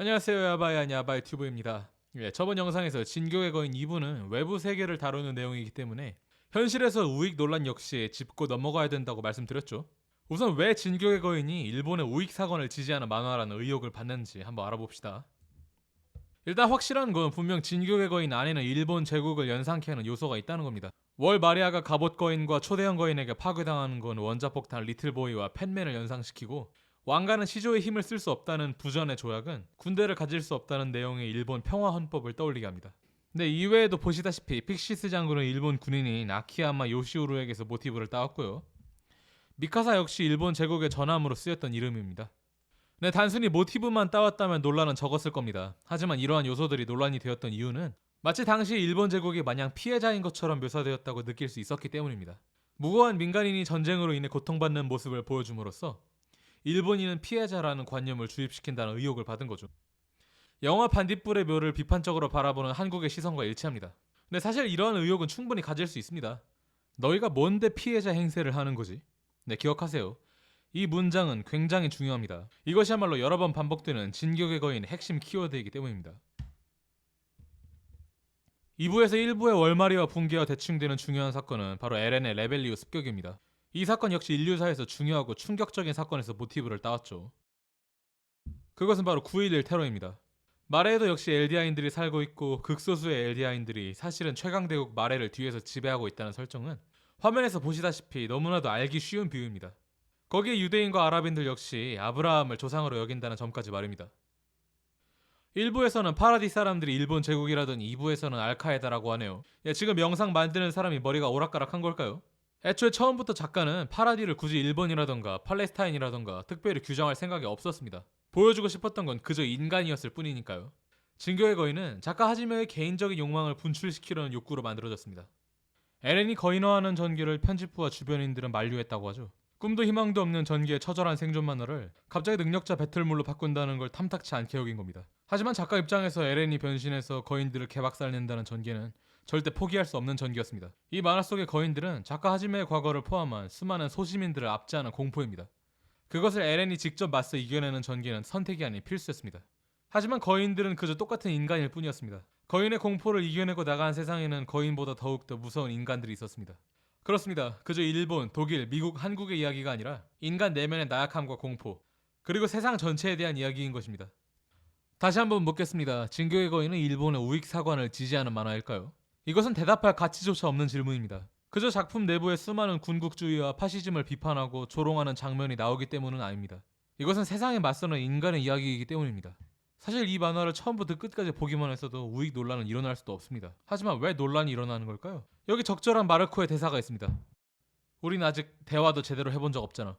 안녕하세요. 야바이 야바이 튜브입니다. 저번 영상에서 진격의 거인 2부는 외부 세계를 다루는 내용이기 때문에 현실에서 우익 논란 역시 짚고 넘어가야 된다고 말씀드렸죠. 우선 왜 진격의 거인이 일본의 우익 사관을 지지하는 만화라는 의혹을 받는지 한번 알아봅시다. 일단 확실한 건 분명 진격의 거인 안에는 일본 제국을 연상케 하는 요소가 있다는 겁니다. 월 마리아가 갑옷 거인과 초대형 거인에게 파괴당하는 건 원자폭탄 리틀보이와 팬맨을 연상시키고, 왕가는 시조의 힘을 쓸 수 없다는 부전의 조약은 군대를 가질 수 없다는 내용의 일본 평화 헌법을 떠올리게 합니다. 근데 이외에도 보시다시피 픽시스 장군은 일본 군인인 아키야마 요시우루에게서 모티브를 따왔고요. 미카사 역시 일본 제국의 전함으로 쓰였던 이름입니다. 네, 단순히 모티브만 따왔다면 논란은 적었을 겁니다. 하지만 이러한 요소들이 논란이 되었던 이유는 마치 당시 일본 제국이 마냥 피해자인 것처럼 묘사되었다고 느낄 수 있었기 때문입니다. 무고한 민간인이 전쟁으로 인해 고통받는 모습을 보여줌으로써 일본인은 피해자라는 관념을 주입시킨다는 의혹을 받은 거죠. 영화 반딧불의 묘를 비판적으로 바라보는 한국의 시선과 일치합니다. 근데 사실 이러한 의혹은 충분히 가질 수 있습니다. 너희가 뭔데 피해자 행세를 하는 거지? 네, 기억하세요. 이 문장은 굉장히 중요합니다. 이것이야말로 여러 번 반복되는 진격의 거인 핵심 키워드이기 때문입니다. 2부에서 1부의 월마리와 붕괴와 대칭되는 중요한 사건은 바로 에렌의 레벨리오 습격입니다. 이 사건 역시 인류사에서 중요하고 충격적인 사건에서 모티브를 따왔죠. 그것은 바로 9.11 테러입니다. 마레에도 역시 엘디아인들이 살고 있고 극소수의 엘디아인들이 사실은 최강대국 마레를 뒤에서 지배하고 있다는 설정은 화면에서 보시다시피 너무나도 알기 쉬운 비유입니다. 거기에 유대인과 아랍인들 역시 아브라함을 조상으로 여긴다는 점까지 말입니다. 1부에서는 파라디 사람들이 일본 제국이라더니 2부에서는 알카에다라고 하네요. 지금 영상 만드는 사람이 머리가 오락가락한 걸까요? 애초에 처음부터 작가는 파라디를 굳이 일본이라던가 팔레스타인이라던가 특별히 규정할 생각이 없었습니다. 보여주고 싶었던 건 그저 인간이었을 뿐이니까요. 진격의 거인은 작가 하지메의 개인적인 욕망을 분출시키려는 욕구로 만들어졌습니다. 에렌이 거인화하는 전기를 편집부와 주변인들은 만류했다고 하죠. 꿈도 희망도 없는 전기의 처절한 생존 만화를 갑자기 능력자 배틀물로 바꾼다는 걸 탐탁치 않게 여긴 겁니다. 하지만 작가 입장에서 에렌이 변신해서 거인들을 개박살낸다는 전개는 절대 포기할 수 없는 전기였습니다. 이 만화 속의 거인들은 작가 하지메의 과거를 포함한 수많은 소시민들을 압제하는 공포입니다. 그것을 에렌이 직접 맞서 이겨내는 전개는 선택이 아닌 필수였습니다. 하지만 거인들은 그저 똑같은 인간일 뿐이었습니다. 거인의 공포를 이겨내고 나간 세상에는 거인보다 더욱더 무서운 인간들이 있었습니다. 그렇습니다. 그저 일본, 독일, 미국, 한국의 이야기가 아니라 인간 내면의 나약함과 공포, 그리고 세상 전체에 대한 이야기인 것입니다. 다시 한번 묻겠습니다. 진격의 거인은 일본의 우익 사관을 지지하는 만화일까요? 이것은 대답할 가치조차 없는 질문입니다. 그저 작품 내부의 수많은 군국주의와 파시즘을 비판하고 조롱하는 장면이 나오기 때문은 아닙니다. 이것은 세상에 맞서는 인간의 이야기이기 때문입니다. 사실 이 만화를 처음부터 끝까지 보기만 했어도 우익 논란은 일어날 수도 없습니다. 하지만 왜 논란이 일어나는 걸까요? 여기 적절한 마르코의 대사가 있습니다. 우린 아직 대화도 제대로 해본 적 없잖아.